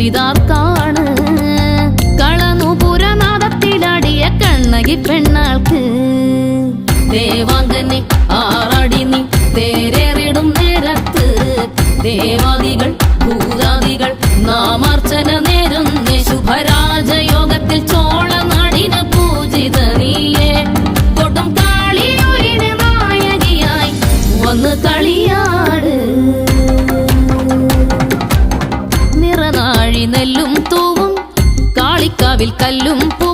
പൂജിതാർക്കാണ് കളനുപുരനാദത്തിലാടിയ കണ്ണകി പെണ്ണാൾക്ക് ദേവാംഗനെ ആറാടി നീ തേരേറിടും നേരത്ത് ദേവാദികൾ ഭൂതാദികൾ നാമാർച്ചന നേരുന്നേ ശുഭരാജയോഗത്തിൽ ചോളനാടിന് പൂജിത നീയേ കൊടും കാളിയൂരിന് നായകിയായി വന്ന് കളിയാട് നിറനാഴി നെല്ലും തൂവും കാളിക്കാവിൽ കല്ലും പൂ